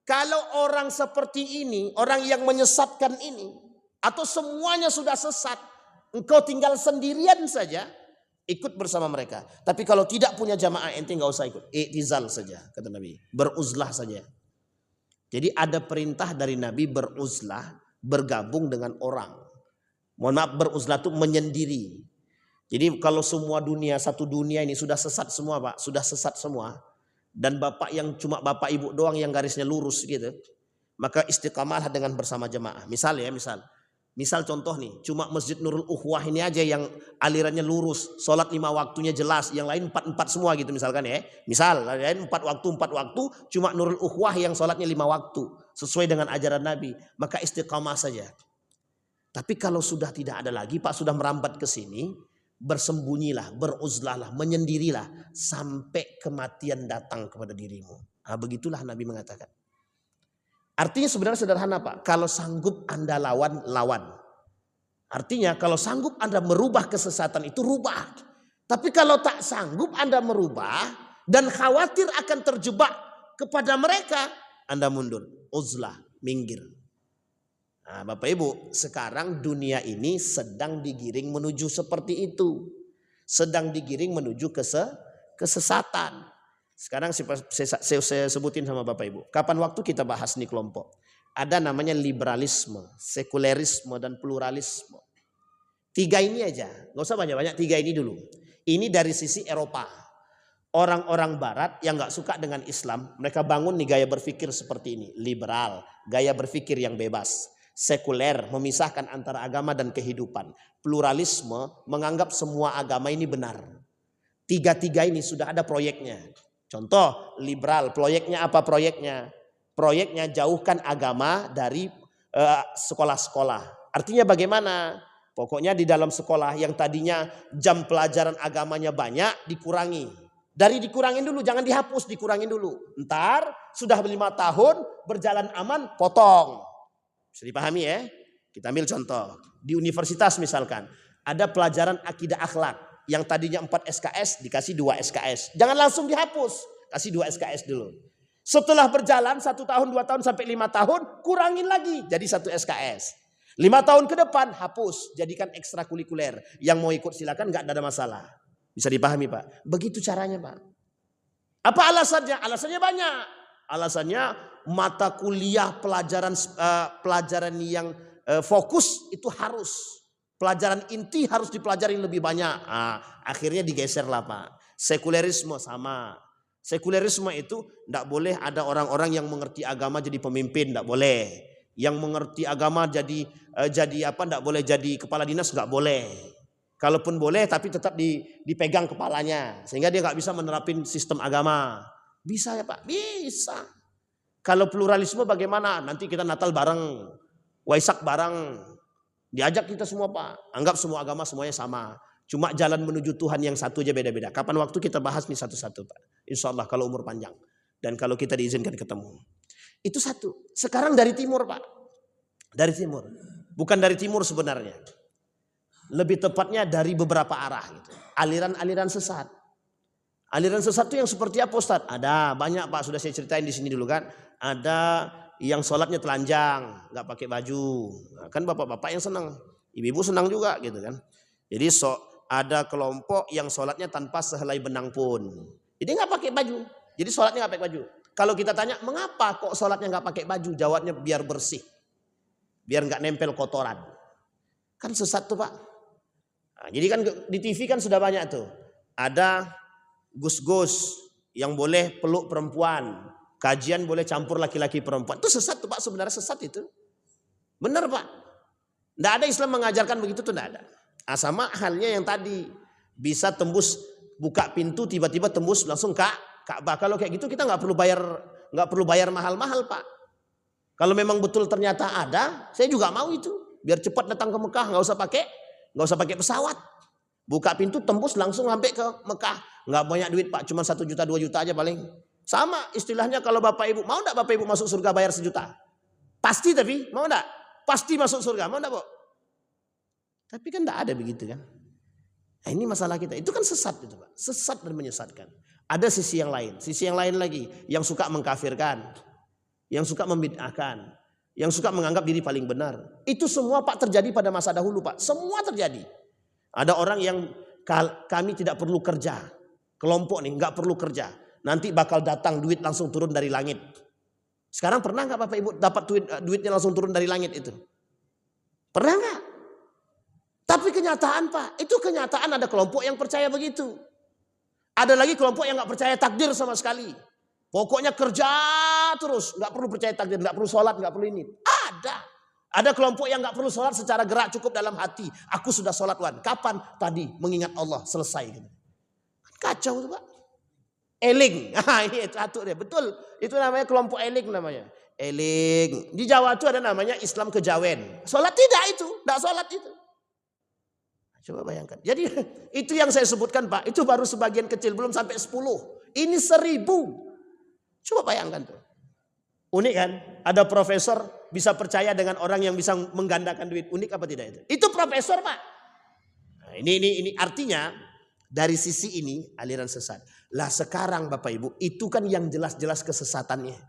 kalau orang seperti ini, orang yang menyesatkan ini, atau semuanya sudah sesat, engkau tinggal sendirian saja, ikut bersama mereka. Tapi kalau tidak punya jamaah, ente nggak usah ikut. I'tizal saja, kata Nabi. Beruzlah saja. Jadi ada perintah dari Nabi beruzlah, bergabung dengan orang. Mohon maaf, beruzlah itu menyendiri. Jadi kalau semua dunia, satu dunia ini sudah sesat semua, Pak, sudah sesat semua. Dan bapak yang cuma bapak ibu doang yang garisnya lurus gitu, maka istiqamahlah dengan bersama jamaah. Misal contoh nih, cuma Masjid Nurul Ukhwah ini aja yang alirannya lurus, sholat 5 waktunya jelas, yang lain 4 semua gitu misalkan ya. Misal, lain 4 waktu, cuma Nurul Ukhwah yang sholatnya 5 waktu, sesuai dengan ajaran Nabi, maka istiqamah saja. Tapi kalau sudah tidak ada lagi, Pak, sudah merambat ke sini, bersembunyilah, beruzlahlah, menyendirilah, sampai kematian datang kepada dirimu. Nah, begitulah Nabi mengatakan. Artinya sebenarnya sederhana, Pak. Kalau sanggup Anda lawan. Artinya kalau sanggup Anda merubah kesesatan itu, rubah. Tapi kalau tak sanggup Anda merubah dan khawatir akan terjebak kepada mereka, Anda mundur. Uzlah, minggir. Nah, Bapak Ibu, sekarang dunia ini sedang digiring menuju seperti itu. Sedang digiring menuju kesesatan. Sekarang saya sebutin sama Bapak Ibu. Kapan waktu kita bahas nih kelompok. Ada namanya liberalisme, sekulerisme, dan pluralisme. 3 ini aja. Gak usah banyak-banyak, 3 ini dulu. Ini dari sisi Eropa. Orang-orang barat yang gak suka dengan Islam, mereka bangun nih gaya berpikir seperti ini. Liberal, gaya berpikir yang bebas. Sekuler, memisahkan antara agama dan kehidupan. Pluralisme, menganggap semua agama ini benar. 3 ini sudah ada proyeknya. Contoh, liberal, proyeknya apa proyeknya? Proyeknya jauhkan agama dari sekolah-sekolah. Artinya bagaimana? Pokoknya di dalam sekolah yang tadinya jam pelajaran agamanya banyak, dikurangi. Dari dikurangin dulu, jangan dihapus, dikurangin dulu. Ntar sudah 5 tahun, berjalan aman, potong. Bisa dipahami ya? Kita ambil contoh. Di universitas misalkan, ada pelajaran akidah akhlak. Yang tadinya 4 SKS dikasih 2 SKS. Jangan langsung dihapus. Kasih 2 SKS dulu. Setelah berjalan 1 tahun, 2 tahun sampai 5 tahun. Kurangin lagi jadi 1 SKS. 5 tahun ke depan hapus. Jadikan ekstrakurikuler. Yang mau ikut silakan, gak ada masalah. Bisa dipahami, Pak. Begitu caranya, Pak. Apa alasannya? Alasannya banyak. Alasannya mata kuliah pelajaran yang fokus itu harus. Pelajaran inti harus dipelajari lebih banyak. Akhirnya digeser lah, Pak. Sekulerisme sama. Sekulerisme itu tidak boleh ada orang-orang yang mengerti agama jadi pemimpin, tidak boleh. Yang mengerti agama jadi tidak boleh jadi kepala dinas, nggak boleh. Kalaupun boleh, tapi tetap dipegang kepalanya, sehingga dia nggak bisa menerapin sistem agama. Bisa ya, Pak? Bisa. Kalau pluralisme bagaimana? Nanti kita Natal bareng, Waisak bareng. Diajak kita semua, Pak. Anggap semua agama semuanya sama. Cuma jalan menuju Tuhan yang satu aja beda-beda. Kapan waktu kita bahas nih satu-satu, Pak. Insya Allah kalau umur panjang. Dan kalau kita diizinkan ketemu. Itu satu. Sekarang dari timur, Pak. Dari timur. Bukan dari timur sebenarnya. Lebih tepatnya dari beberapa arah. Gitu. Aliran-aliran sesat. Aliran sesat itu yang seperti apa, Ustaz? Ada banyak, Pak. Sudah saya ceritain di sini dulu kan. Ada yang sholatnya telanjang, nggak pakai baju, nah, kan bapak-bapak yang senang, ibu-ibu senang juga gitu kan. Jadi ada kelompok yang sholatnya tanpa sehelai benang pun, jadi nggak pakai baju, jadi sholatnya nggak pakai baju. Kalau kita tanya mengapa kok sholatnya nggak pakai baju, jawabnya biar bersih, biar nggak nempel kotoran. Kan sesat tuh, Pak. Nah, jadi kan di TV kan sudah banyak tuh, ada gus-gus yang boleh peluk perempuan. Kajian boleh campur laki-laki perempuan. Itu sesat tuh, Pak. Sebenarnya sesat itu. Benar, Pak. Tidak ada Islam mengajarkan begitu tuh, tidak ada. Sama halnya yang tadi. Bisa tembus, buka pintu tiba-tiba tembus langsung Ka'bah. Kalau kayak gitu kita nggak perlu bayar mahal-mahal, Pak. Kalau memang betul ternyata ada, saya juga mau itu. Biar cepat datang ke Mekah, nggak usah pakai pesawat. Buka pintu tembus langsung sampai ke Mekah. Nggak banyak duit Pak, cuma 1 juta 2 juta aja paling. Sama istilahnya kalau Bapak Ibu, mau enggak Bapak Ibu masuk surga bayar 1 juta? Pasti tapi, mau enggak? Pasti masuk surga, mau enggak Bu? Tapi kan enggak ada begitu kan. Nah, ini masalah kita, itu kan sesat itu Pak. Sesat dan menyesatkan. Ada sisi yang lain lagi yang suka mengkafirkan, yang suka membid'ahkan, yang suka menganggap diri paling benar. Itu semua Pak terjadi pada masa dahulu Pak, semua terjadi. Ada orang yang kami tidak perlu kerja, kelompok nih nggak perlu kerja, nanti bakal datang duit langsung turun dari langit. Sekarang pernah nggak Bapak Ibu dapat duitnya langsung turun dari langit itu? Pernah nggak? Tapi kenyataan Pak, itu kenyataan ada kelompok yang percaya begitu. Ada lagi kelompok yang nggak percaya takdir sama sekali. Pokoknya kerja terus, nggak perlu percaya takdir, nggak perlu sholat, nggak perlu ini. Ada kelompok yang nggak perlu sholat secara gerak cukup dalam hati. Aku sudah sholat Wan. Kapan? Tadi mengingat Allah selesai. Kacau itu Pak. Eling. Ini satu deh. Betul. Itu namanya kelompok eling namanya. Eling. Di Jawa itu ada namanya Islam kejawen. Sholat tidak itu. Tidak sholat itu. Coba bayangkan. Jadi itu yang saya sebutkan Pak. Itu baru sebagian kecil. Belum sampai 10. Ini 1000. Coba bayangkan tuh. Unik kan? Ada profesor bisa percaya dengan orang yang bisa menggandakan duit. Unik apa tidak itu? Itu profesor Pak. Nah, ini artinya dari sisi ini aliran sesat. Lah sekarang Bapak Ibu itu kan yang jelas-jelas kesesatannya.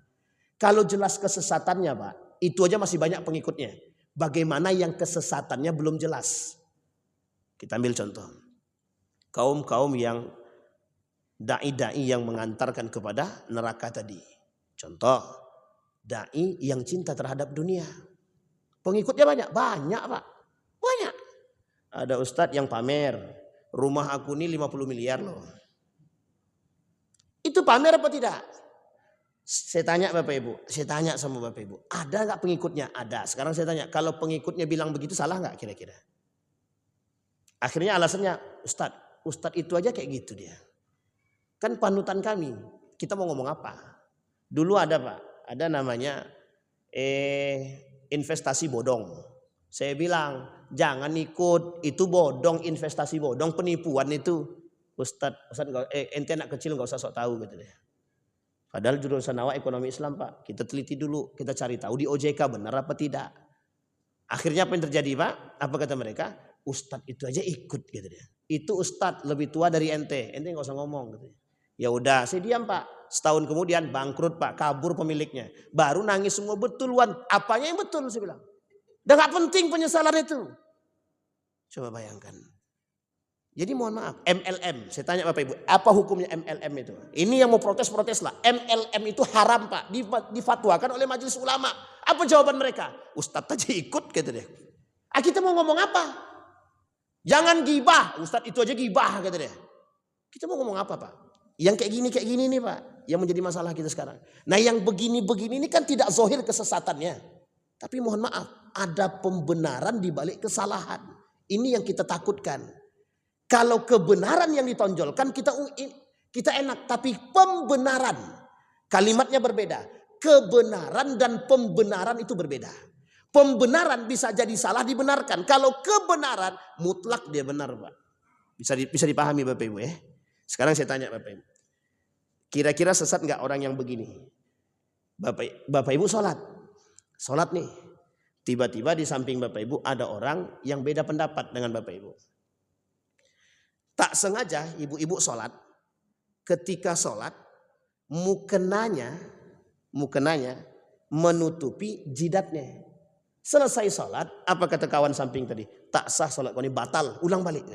Kalau jelas kesesatannya Pak, itu aja masih banyak pengikutnya. Bagaimana yang kesesatannya belum jelas? Kita ambil contoh. Kaum-kaum yang dai-dai yang mengantarkan kepada neraka tadi. Contoh. Dai yang cinta terhadap dunia. Pengikutnya banyak? Banyak Pak. Banyak. Ada ustadz yang pamer. Rumah aku ini 50 miliar loh. Itu pamer apa tidak? Saya tanya Bapak Ibu. Saya tanya sama Bapak Ibu. Ada gak pengikutnya? Ada. Sekarang saya tanya. Kalau pengikutnya bilang begitu salah gak kira-kira? Akhirnya alasannya Ustadz itu aja kayak gitu dia. Kan panutan kami. Kita mau ngomong apa? Dulu ada Pak. Ada namanya investasi bodong. Saya bilang jangan ikut, itu bodong, investasi bodong, penipuan itu. Ustadz ente anak kecil nggak usah sok tahu gitu deh. Padahal jurusan awak ekonomi Islam Pak. Kita teliti dulu, kita cari tahu di OJK benar apa tidak. Akhirnya apa yang terjadi Pak? Apa kata mereka? Ustadz itu aja ikut gitu deh. Itu Ustadz lebih tua dari ente nggak usah ngomong gitu. Ya udah, saya diam Pak. Setahun kemudian bangkrut Pak, kabur pemiliknya. Baru nangis semua, betul Wan. Apanya yang betul saya bilang. Udah gak penting penyesalan itu. Coba bayangkan. Jadi mohon maaf, MLM. Saya tanya Bapak Ibu, apa hukumnya MLM itu? Ini yang mau protes-protes lah. MLM itu haram Pak, difatwakan oleh majelis ulama. Apa jawaban mereka? Ustadz aja ikut gitu deh. Kita mau ngomong apa? Jangan gibah, Ustadz itu aja gibah gitu deh. Kita mau ngomong apa Pak? Yang kayak gini nih Pak, yang menjadi masalah kita sekarang. Nah yang begini-begini ini kan tidak zohir kesesatannya. Tapi mohon maaf, ada pembenaran di balik kesalahan. Ini yang kita takutkan. Kalau kebenaran yang ditonjolkan kita enak, tapi pembenaran kalimatnya berbeda. Kebenaran dan pembenaran itu berbeda. Pembenaran bisa jadi salah dibenarkan. Kalau kebenaran mutlak dia benar Pak. Bisa dipahami Bapak Ibu ya. Sekarang saya tanya Bapak Ibu. Kira-kira sesat nggak orang yang begini? Bapak Ibu sholat. Sholat nih. Tiba-tiba di samping Bapak Ibu ada orang yang beda pendapat dengan Bapak Ibu. Tak sengaja ibu-ibu sholat. Ketika sholat mukenanya menutupi jidatnya. Selesai sholat, apa kata kawan samping tadi? Tak sah sholat kau ini, batal, ulang balik.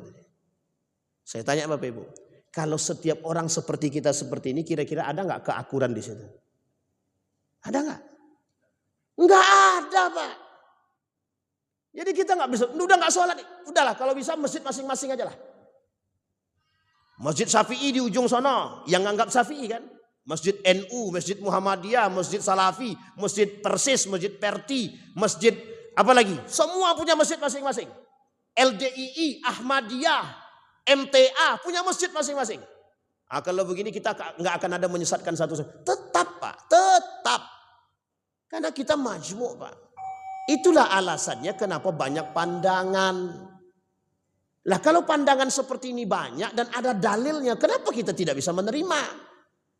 Saya tanya Bapak Ibu. Kalau setiap orang seperti kita seperti ini, kira-kira ada nggak keakuran di situ? Ada nggak? Nggak ada Pak. Jadi kita nggak bisa, udah nggak sholat, udahlah kalau bisa masjid masing-masing aja lah. Masjid Syafi'i di ujung sana, yang nganggap Syafi'i kan? Masjid NU, Masjid Muhammadiyah, Masjid Salafi, Masjid Persis, Masjid Perti, Masjid apa lagi? Semua punya masjid masing-masing. LDII, Ahmadiyah, MTA punya masjid masing-masing. Kalau begini kita nggak akan ada menyesatkan satu. Tetap Pak, tetap. Karena kita majmuk Pak. Itulah alasannya kenapa banyak pandangan. Lah kalau pandangan seperti ini banyak dan ada dalilnya, kenapa kita tidak bisa menerima?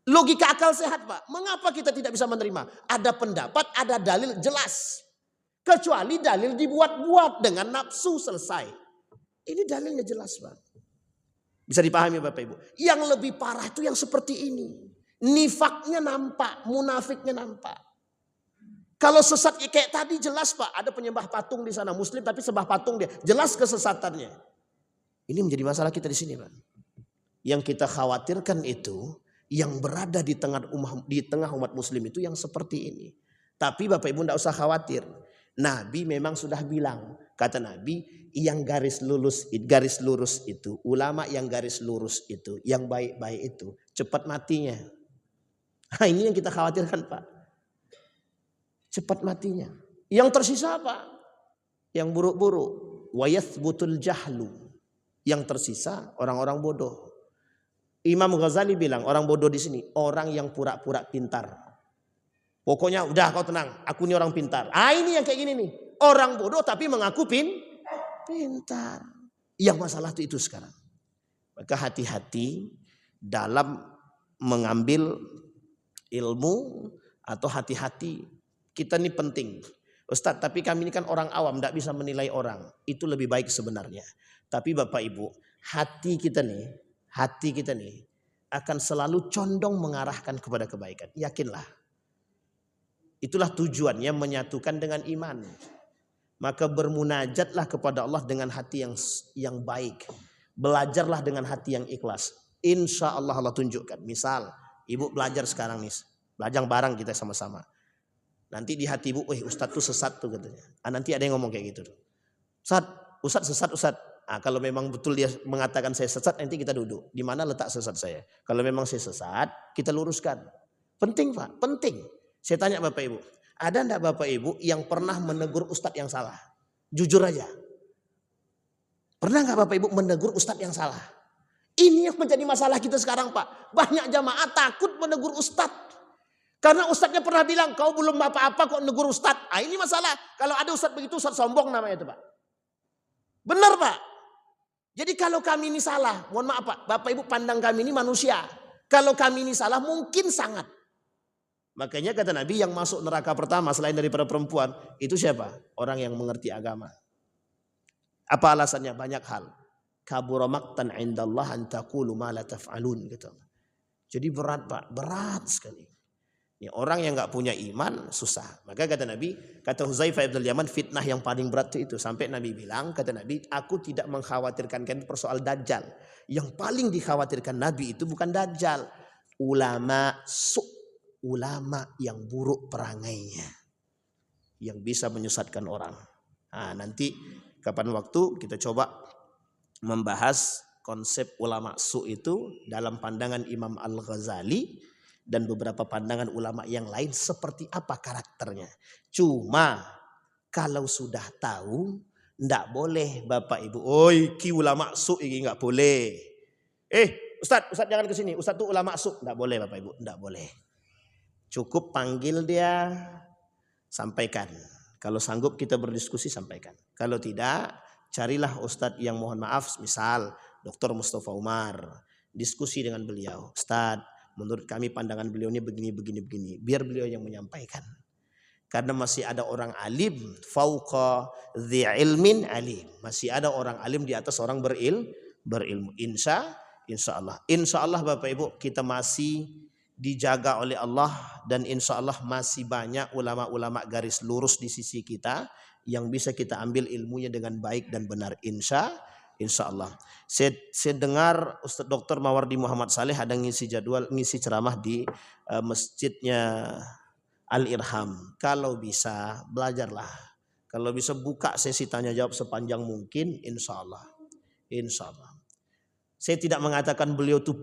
Logika akal sehat Pak. Mengapa kita tidak bisa menerima? Ada pendapat, ada dalil jelas. Kecuali dalil dibuat-buat dengan nafsu selesai. Ini dalilnya jelas Pak. Bisa dipahami Bapak Ibu. Yang lebih parah itu yang seperti ini. Nifaknya nampak, munafiknya nampak. Kalau sesat kayak tadi jelas Pak. Ada penyembah patung di sana. Muslim tapi sembah patung dia. Jelas kesesatannya. Ini menjadi masalah kita di sini Pak. Yang kita khawatirkan itu yang berada di tengah umat muslim itu yang seperti ini. Tapi Bapak Ibu tidak usah khawatir. Nabi memang sudah bilang. Kata Nabi yang garis lurus itu. Ulama yang garis lurus itu. Yang baik-baik itu. Cepat matinya. Nah ini yang kita khawatirkan Pak. Cepat matinya. Yang tersisa apa? Yang buruk-buruk. Wa yathbutul jahlu. Yang tersisa orang-orang bodoh. Imam Ghazali bilang orang bodoh di sini orang yang pura-pura pintar. Pokoknya udah kau tenang, aku ini orang pintar. Ini yang kayak gini nih. Orang bodoh tapi mengaku pintar. Yang masalah itu sekarang. Maka hati-hati dalam mengambil ilmu atau hati-hati. Kita ini penting. Ustadz, tapi kami ini kan orang awam, tidak bisa menilai orang. Itu lebih baik sebenarnya. Tapi Bapak Ibu, hati kita nih akan selalu condong mengarahkan kepada kebaikan. Yakinlah. Itulah tujuannya menyatukan dengan iman. Maka bermunajatlah kepada Allah dengan hati yang baik. Belajarlah dengan hati yang ikhlas. Insya Allah Allah tunjukkan. Misal, ibu belajar sekarang nih. Belajar bareng kita sama-sama. Nanti di hati ibu, Ustadz tuh sesat tuh katanya. Nanti ada yang ngomong kayak gitu. Ustadz sesat Ustadz. Kalau memang betul dia mengatakan saya sesat, nanti kita duduk. Di mana letak sesat saya? Kalau memang saya sesat, kita luruskan. Penting Pak, penting. Saya tanya Bapak Ibu, ada enggak Bapak Ibu yang pernah menegur ustadz yang salah? Jujur aja. Pernah enggak Bapak Ibu menegur ustadz yang salah? Ini yang menjadi masalah kita sekarang Pak. Banyak jamaah takut menegur ustadz. Karena ustadznya pernah bilang, kau belum apa-apa kok negur ustadz. Ini masalah. Kalau ada ustadz begitu, ustadz sombong namanya itu Pak. Benar Pak. Jadi kalau kami ini salah, mohon maaf Pak, Bapak Ibu pandang kami ini manusia. Kalau kami ini salah mungkin sangat. Makanya kata Nabi yang masuk neraka pertama selain daripada perempuan, itu siapa? Orang yang mengerti agama. Apa alasannya? Banyak hal. Kabura maqtan indallah an taqulu ma la taf'alun gitu. Jadi berat Pak, berat sekali. Ini orang yang enggak punya iman susah. Maka kata Nabi, kata Huzaifah bin Yaman, fitnah yang paling berat itu. Sampai Nabi bilang, kata Nabi, aku tidak mengkhawatirkan kalian persoal dajjal. Yang paling dikhawatirkan Nabi itu bukan dajjal. Ulama ulama yang buruk perangainya. Yang bisa menyesatkan orang. Nanti kapan waktu kita coba membahas konsep ulama itu dalam pandangan Imam Al-Ghazali. Dan beberapa pandangan ulama yang lain seperti apa karakternya. Cuma kalau sudah tahu, ndak boleh Bapak Ibu. Ki ulama ini nggak boleh. Ustadz jangan ke sini. Ustadz tuh ulama ndak boleh Bapak Ibu, ndak boleh. Cukup panggil dia, sampaikan. Kalau sanggup kita berdiskusi sampaikan. Kalau tidak, carilah Ustadz yang mohon maaf, misal Dr. Mustafa Umar, diskusi dengan beliau. Ustadz, menurut kami pandangan beliau ini begini. Biar beliau yang menyampaikan. Karena masih ada orang alim. Fauqa dhi ilmin alim. Masih ada orang alim di atas orang berilmu. Insya Allah. Insya Allah Bapak Ibu kita masih dijaga oleh Allah. Dan insya Allah masih banyak ulama-ulama garis lurus di sisi kita. Yang bisa kita ambil ilmunya dengan baik dan benar. Insya Allah. Saya dengar Ustadz Dr. Mawardi Muhammad Saleh ada ngisi ceramah di masjidnya Al-Irham. Kalau bisa belajarlah. Kalau bisa buka sesi tanya jawab sepanjang mungkin, insya Allah. Saya tidak mengatakan beliau itu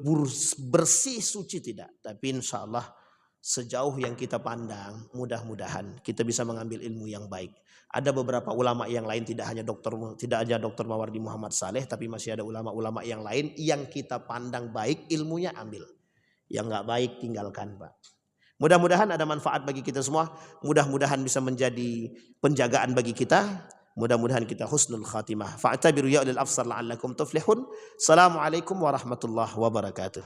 bersih suci tidak. Tapi insya Allah sejauh yang kita pandang mudah-mudahan kita bisa mengambil ilmu yang baik. Ada beberapa ulama yang lain tidak hanya Dr. Mawardi Muhammad Saleh, tapi masih ada ulama-ulama yang lain yang kita pandang baik ilmunya ambil. Yang nggak baik tinggalkan Pak. Mudah-mudahan ada manfaat bagi kita semua. Mudah-mudahan bisa menjadi penjagaan bagi kita. Mudah-mudahan kita husnul khatimah. Fa'tabiru ya ulil absar la'allakum tuflihun. Assalamualaikum warahmatullahi wabarakatuh.